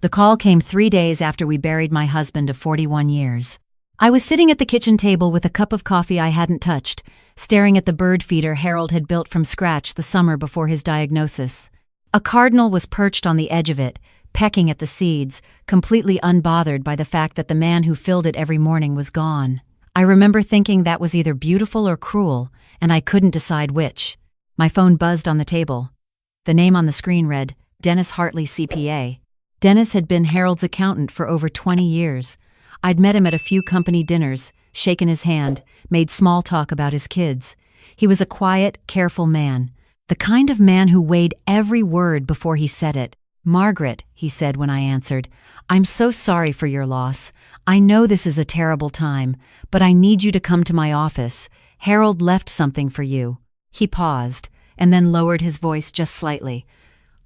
The call came 3 days after we buried my husband of 41 years. I was sitting at the kitchen table with a cup of coffee I hadn't touched, staring at the bird feeder Harold had built from scratch the summer before his diagnosis. A cardinal was perched on the edge of it, pecking at the seeds, completely unbothered by the fact that the man who filled it every morning was gone. I remember thinking that was either beautiful or cruel, and I couldn't decide which. My phone buzzed on the table. The name on the screen read, Dennis Hartley, CPA. Dennis had been Harold's accountant for over 20 years. I'd met him at a few company dinners, shaken his hand, made small talk about his kids. He was a quiet, careful man, the kind of man who weighed every word before he said it. "Margaret," he said when I answered, "I'm so sorry for your loss. I know this is a terrible time, but I need you to come to my office. Harold left something for you." He paused, and then lowered his voice just slightly.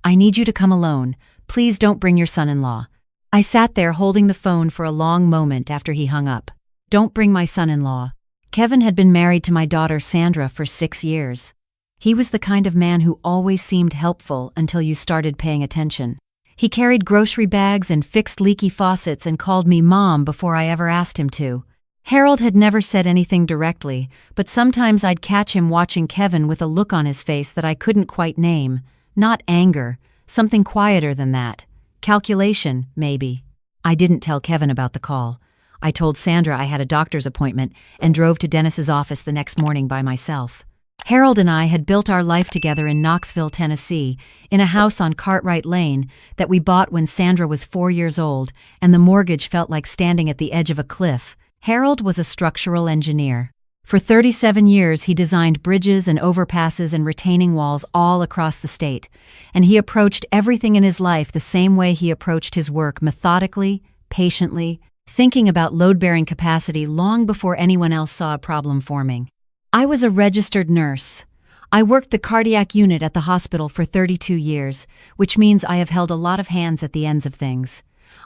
"I need you to come alone. Please don't bring your son-in-law." I sat there holding the phone for a long moment after he hung up. Don't bring my son-in-law. Kevin had been married to my daughter Sandra for 6 years. He was the kind of man who always seemed helpful until you started paying attention. He carried grocery bags and fixed leaky faucets and called me Mom before I ever asked him to. Harold had never said anything directly, but sometimes I'd catch him watching Kevin with a look on his face that I couldn't quite name. Not anger, something quieter than that. Calculation, maybe. I didn't tell Kevin about the call. I told Sandra I had a doctor's appointment and drove to Dennis's office the next morning by myself. Harold and I had built our life together in Knoxville, Tennessee, in a house on Cartwright Lane that we bought when Sandra was 4 years old, and the mortgage felt like standing at the edge of a cliff. Harold was a structural engineer. For 37 years, he designed bridges and overpasses and retaining walls all across the state, and he approached everything in his life the same way he approached his work, methodically, patiently, thinking about load-bearing capacity long before anyone else saw a problem forming. I was a registered nurse. I worked the cardiac unit at the hospital for 32 years, which means I have held a lot of hands at the ends of things.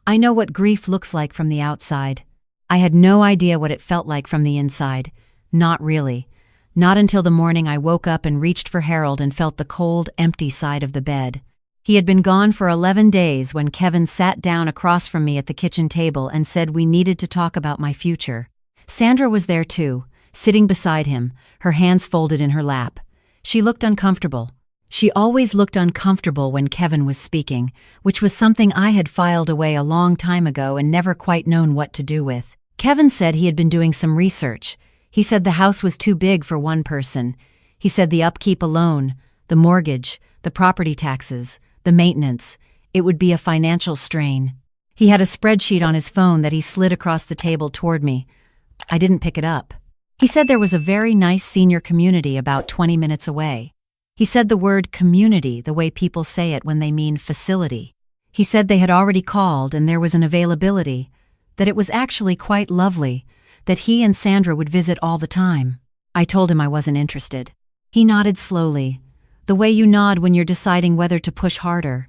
I know what grief looks like from the outside. I had no idea what it felt like from the inside. Not really. Not until the morning I woke up and reached for Harold and felt the cold, empty side of the bed. He had been gone for 11 days when Kevin sat down across from me at the kitchen table and said we needed to talk about my future. Sandra was there too, sitting beside him, her hands folded in her lap. She looked uncomfortable. She always looked uncomfortable when Kevin was speaking, which was something I had filed away a long time ago and never quite known what to do with. Kevin said he had been doing some research. He said the house was too big for one person. He said the upkeep alone, the mortgage, the property taxes, the maintenance, it would be a financial strain. He had a spreadsheet on his phone that he slid across the table toward me. I didn't pick it up. He said there was a very nice senior community about 20 minutes away. He said the word community the way people say it when they mean facility. He said they had already called and there was an availability, that it was actually quite lovely, that he and Sandra would visit all the time. I told him I wasn't interested. He nodded slowly, the way you nod when you're deciding whether to push harder.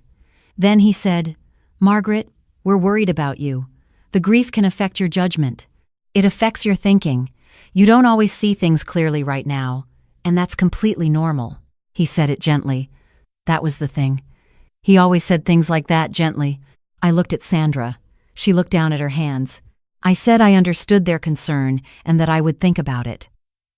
Then he said, "Margaret, we're worried about you. The grief can affect your judgment. It affects your thinking. You don't always see things clearly right now, and that's completely normal." He said it gently. That was the thing. He always said things like that gently. I looked at Sandra. She looked down at her hands. I said I understood their concern and that I would think about it.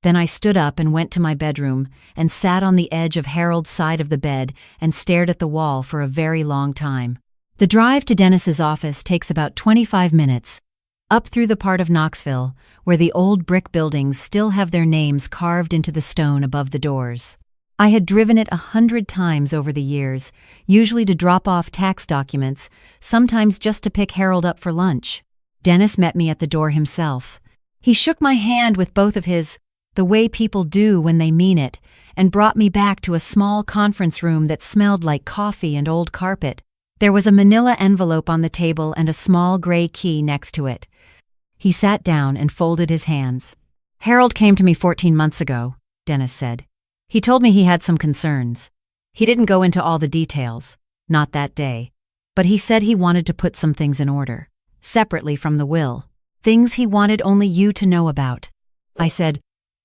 Then I stood up and went to my bedroom and sat on the edge of Harold's side of the bed and stared at the wall for a very long time. The drive to Dennis's office takes about 25 minutes, up through the part of Knoxville where the old brick buildings still have their names carved into the stone above the doors. I had driven it 100 times over the years, usually to drop off tax documents, sometimes just to pick Harold up for lunch. Dennis met me at the door himself. He shook my hand with both of his, the way people do when they mean it, and brought me back to a small conference room that smelled like coffee and old carpet. There was a manila envelope on the table and a small gray key next to it. He sat down and folded his hands. "Harold came to me 14 months ago," Dennis said. "He told me he had some concerns. He didn't go into all the details, not that day, but he said he wanted to put some things in order, separately from the will, things he wanted only you to know about." I said,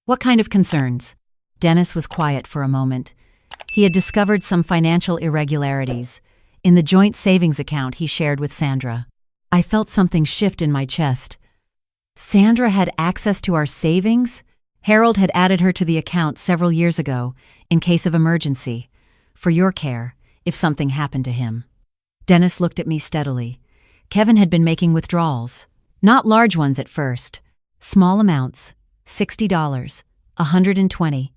"What kind of concerns?" Dennis was quiet for a moment. He had discovered some financial irregularities. in the joint savings account he shared with Sandra. I felt something shift in my chest. Sandra had access to our savings? Harold had added her to the account several years ago, in case of emergency, for your care, if something happened to him. Dennis looked at me steadily. Kevin had been making withdrawals. Not large ones at first. Small amounts, $60, $120.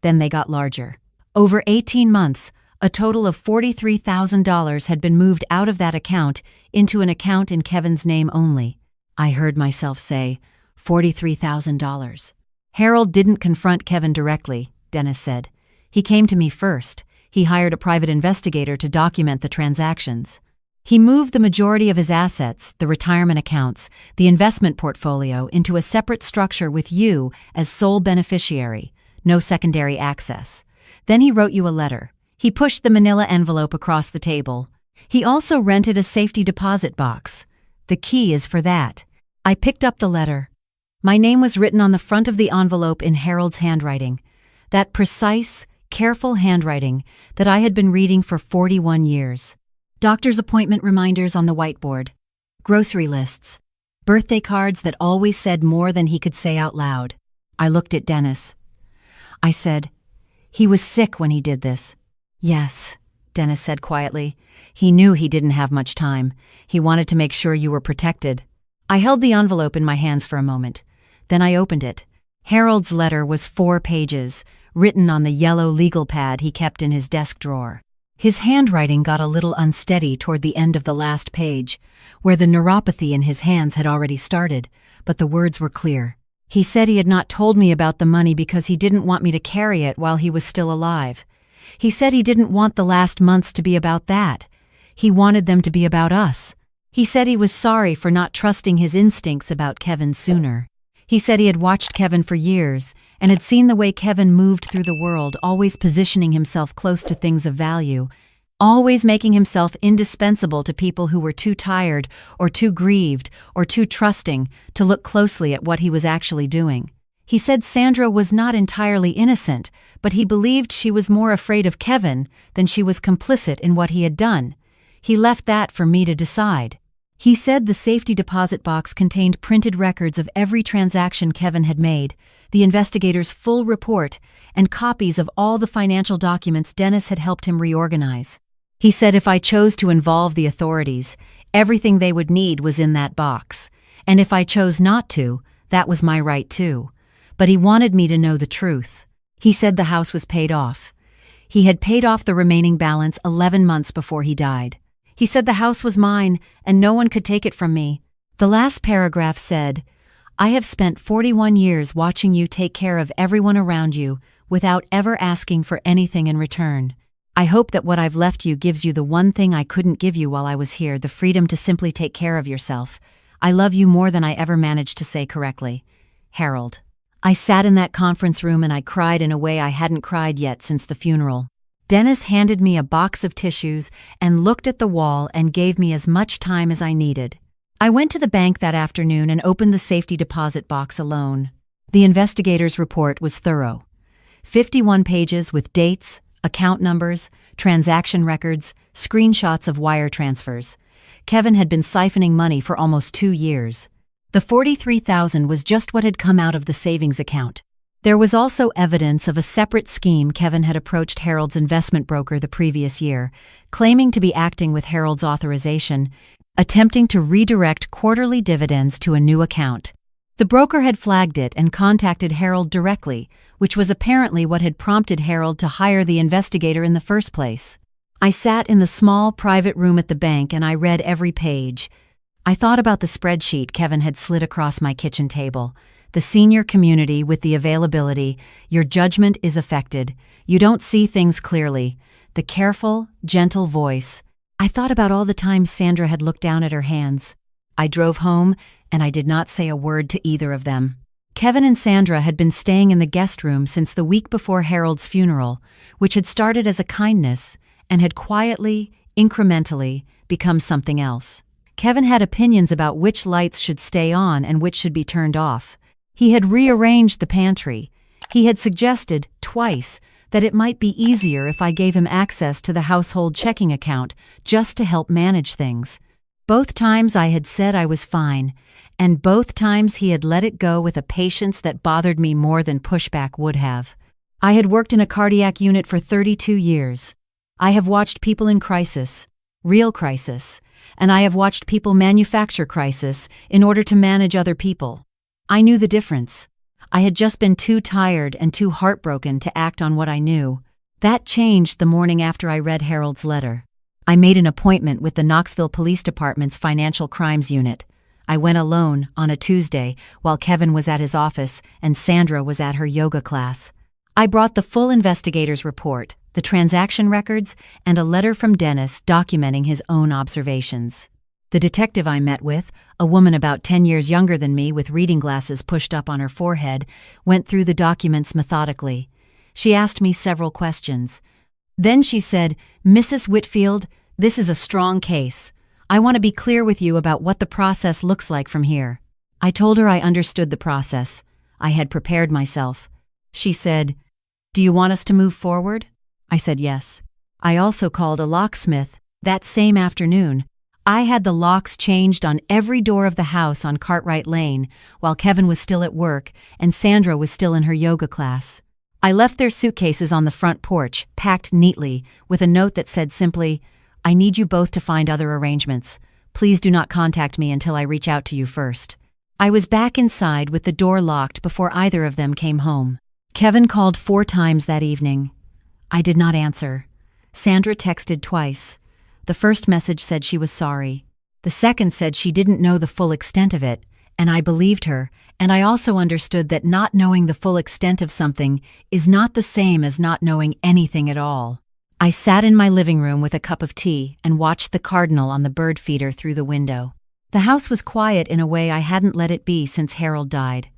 Then they got larger. Over 18 months, a total of $43,000 had been moved out of that account into an account in Kevin's name only. I heard myself say, $43,000. Harold didn't confront Kevin directly, Dennis said. He came to me first. He hired a private investigator to document the transactions. He moved the majority of his assets, the retirement accounts, the investment portfolio, into a separate structure with you as sole beneficiary, no secondary access. Then he wrote you a letter. He pushed the manila envelope across the table. He also rented a safety deposit box. The key is for that. I picked up the letter. My name was written on the front of the envelope in Harold's handwriting, that precise, careful handwriting that I had been reading for 41 years. Doctor's appointment reminders on the whiteboard, grocery lists, birthday cards that always said more than he could say out loud. I looked at Dennis. I said, "He was sick when he did this." "Yes," Dennis said quietly. "He knew he didn't have much time. He wanted to make sure you were protected." I held the envelope in my hands for a moment. Then I opened it. Harold's letter was 4 pages, written on the yellow legal pad he kept in his desk drawer. His handwriting got a little unsteady toward the end of the last page, where the neuropathy in his hands had already started, but the words were clear. He said he had not told me about the money because he didn't want me to carry it while he was still alive. He said he didn't want the last months to be about that. He wanted them to be about us. He said he was sorry for not trusting his instincts about Kevin sooner. He said he had watched Kevin for years and had seen the way Kevin moved through the world, always positioning himself close to things of value, always making himself indispensable to people who were too tired or too grieved or too trusting to look closely at what he was actually doing. He said Sandra was not entirely innocent, but he believed she was more afraid of Kevin than she was complicit in what he had done. He left that for me to decide. He said the safety deposit box contained printed records of every transaction Kevin had made, the investigator's full report, and copies of all the financial documents Dennis had helped him reorganize. He said if I chose to involve the authorities, everything they would need was in that box, and if I chose not to, that was my right too. But he wanted me to know the truth. He said the house was paid off. He had paid off the remaining balance 11 months before he died. He said the house was mine and no one could take it from me. The last paragraph said, "I have spent 41 years watching you take care of everyone around you without ever asking for anything in return. I hope that what I've left you gives you the one thing I couldn't give you while I was here, the freedom to simply take care of yourself. I love you more than I ever managed to say correctly. Harold." I sat in that conference room and I cried in a way I hadn't cried yet since the funeral. Dennis handed me a box of tissues and looked at the wall and gave me as much time as I needed. I went to the bank that afternoon and opened the safety deposit box alone. The investigator's report was thorough. 51 pages with dates, account numbers, transaction records, screenshots of wire transfers. Kevin had been siphoning money for almost 2 years. The $43,000 was just what had come out of the savings account. There was also evidence of a separate scheme Kevin had approached Harold's investment broker the previous year, claiming to be acting with Harold's authorization, attempting to redirect quarterly dividends to a new account. The broker had flagged it and contacted Harold directly, which was apparently what had prompted Harold to hire the investigator in the first place. I sat in the small private room at the bank and I read every page. I thought about the spreadsheet Kevin had slid across my kitchen table. The senior community with the availability, your judgment is affected, you don't see things clearly, the careful, gentle voice. I thought about all the times Sandra had looked down at her hands. I drove home, and I did not say a word to either of them. Kevin and Sandra had been staying in the guest room since the week before Harold's funeral, which had started as a kindness and had quietly, incrementally, become something else. Kevin had opinions about which lights should stay on and which should be turned off. He had rearranged the pantry. He had suggested, twice, that it might be easier if I gave him access to the household checking account just to help manage things. Both times I had said I was fine, and both times he had let it go with a patience that bothered me more than pushback would have. I had worked in a cardiac unit for 32 years. I have watched people in crisis, real crisis, and I have watched people manufacture crisis in order to manage other people. I knew the difference. I had just been too tired and too heartbroken to act on what I knew. That changed the morning after I read Harold's letter. I made an appointment with the Knoxville Police Department's Financial Crimes Unit. I went alone on a Tuesday while Kevin was at his office and Sandra was at her yoga class. I brought the full investigator's report, the transaction records, and a letter from Dennis documenting his own observations. The detective I met with, a woman about 10 years younger than me with reading glasses pushed up on her forehead, went through the documents methodically. She asked me several questions. Then she said, "Mrs. Whitfield, this is a strong case. I want to be clear with you about what the process looks like from here." I told her I understood the process. I had prepared myself. She said, "Do you want us to move forward?" I said yes. I also called a locksmith that same afternoon. I had the locks changed on every door of the house on Cartwright Lane while Kevin was still at work and Sandra was still in her yoga class. I left their suitcases on the front porch, packed neatly, with a note that said simply, "I need you both to find other arrangements. Please do not contact me until I reach out to you first." I was back inside with the door locked before either of them came home. Kevin called 4 times that evening. I did not answer. Sandra texted twice. The first message said she was sorry. The second said she didn't know the full extent of it, and I believed her, and I also understood that not knowing the full extent of something is not the same as not knowing anything at all. I sat in my living room with a cup of tea and watched the cardinal on the bird feeder through the window. The house was quiet in a way I hadn't let it be since Harold died.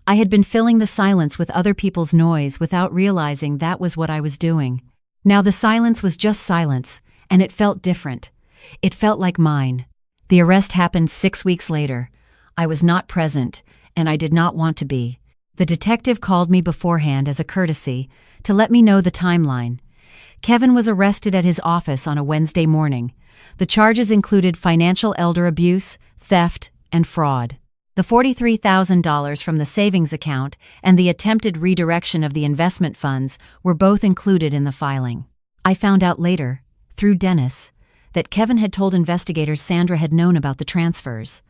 I had been filling the silence with other people's noise without realizing that was what I was doing. Now the silence was just silence, and it felt different. It felt like mine. The arrest happened 6 weeks later. I was not present, and I did not want to be. The detective called me beforehand as a courtesy to let me know the timeline. Kevin was arrested at his office on a Wednesday morning. The charges included financial elder abuse, theft, and fraud. The $43,000 from the savings account and the attempted redirection of the investment funds were both included in the filing. I found out later, through Dennis, that Kevin had told investigators Sandra had known about the transfers.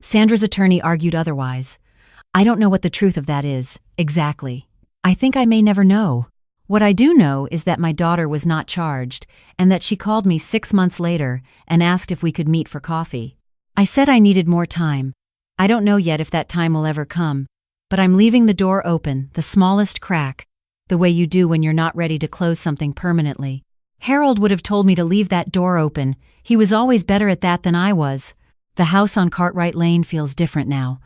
Sandra's attorney argued otherwise. I don't know what the truth of that is, exactly. I think I may never know. What I do know is that my daughter was not charged and that she called me 6 months later and asked if we could meet for coffee. I said I needed more time. I don't know yet if that time will ever come, but I'm leaving the door open, the smallest crack, the way you do when you're not ready to close something permanently. Harold would have told me to leave that door open. He was always better at that than I was. The house on Cartwright Lane feels different now.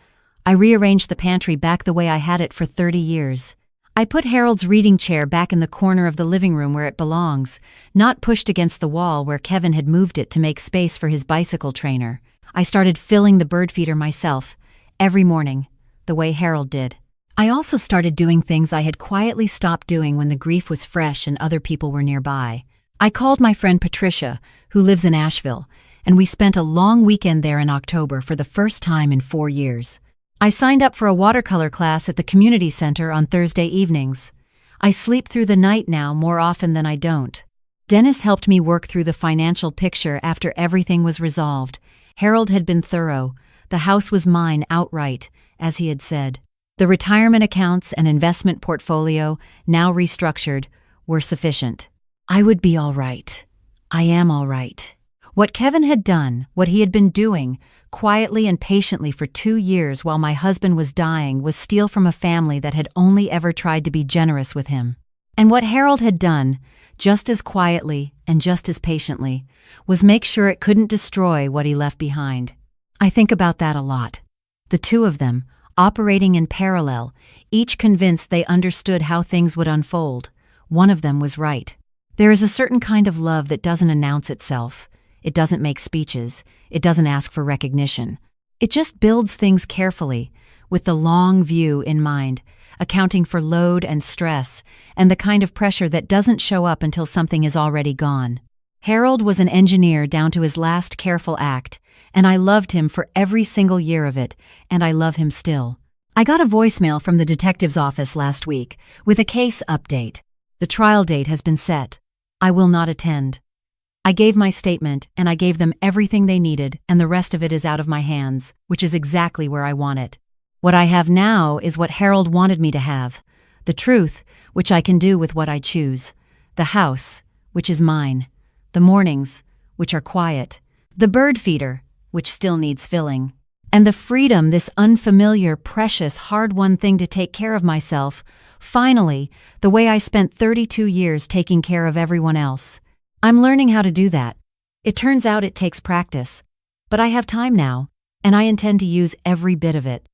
I rearranged the pantry back the way I had it for 30 years. I put Harold's reading chair back in the corner of the living room where it belongs, not pushed against the wall where Kevin had moved it to make space for his bicycle trainer. I started filling the bird feeder myself, every morning, the way Harold did. I also started doing things I had quietly stopped doing when the grief was fresh and other people were nearby. I called my friend Patricia, who lives in Asheville, and we spent a long weekend there in October for the first time in 4 years. I signed up for a watercolor class at the community center on Thursday evenings. I sleep through the night now more often than I don't. Dennis helped me work through the financial picture after everything was resolved. Harold had been thorough. The house was mine outright, as he had said. The retirement accounts and investment portfolio, now restructured, were sufficient. I would be all right. I am all right. What Kevin had done, what he had been doing, quietly and patiently for 2 years while my husband was dying, was steal from a family that had only ever tried to be generous with him. And what Harold had done, just as quietly and just as patiently, was make sure it couldn't destroy what he left behind. I think about that a lot. The two of them, operating in parallel, each convinced they understood how things would unfold. One of them was right. There is a certain kind of love that doesn't announce itself. It doesn't make speeches. It doesn't ask for recognition. It just builds things carefully, with the long view in mind. accounting for load and stress, and the kind of pressure that doesn't show up until something is already gone. Harold was an engineer down to his last careful act, and I loved him for every single year of it, and I love him still. I got a voicemail from the detective's office last week with a case update. The trial date has been set. I will not attend. I gave my statement, and I gave them everything they needed, and the rest of it is out of my hands, which is exactly where I want it. What I have now is what Harold wanted me to have. The truth, which I can do with what I choose. The house, which is mine. The mornings, which are quiet. The bird feeder, which still needs filling. And the freedom, this unfamiliar, precious, hard-won thing to take care of myself, finally, the way I spent 32 years taking care of everyone else. I'm learning how to do that. It turns out it takes practice. But I have time now, and I intend to use every bit of it.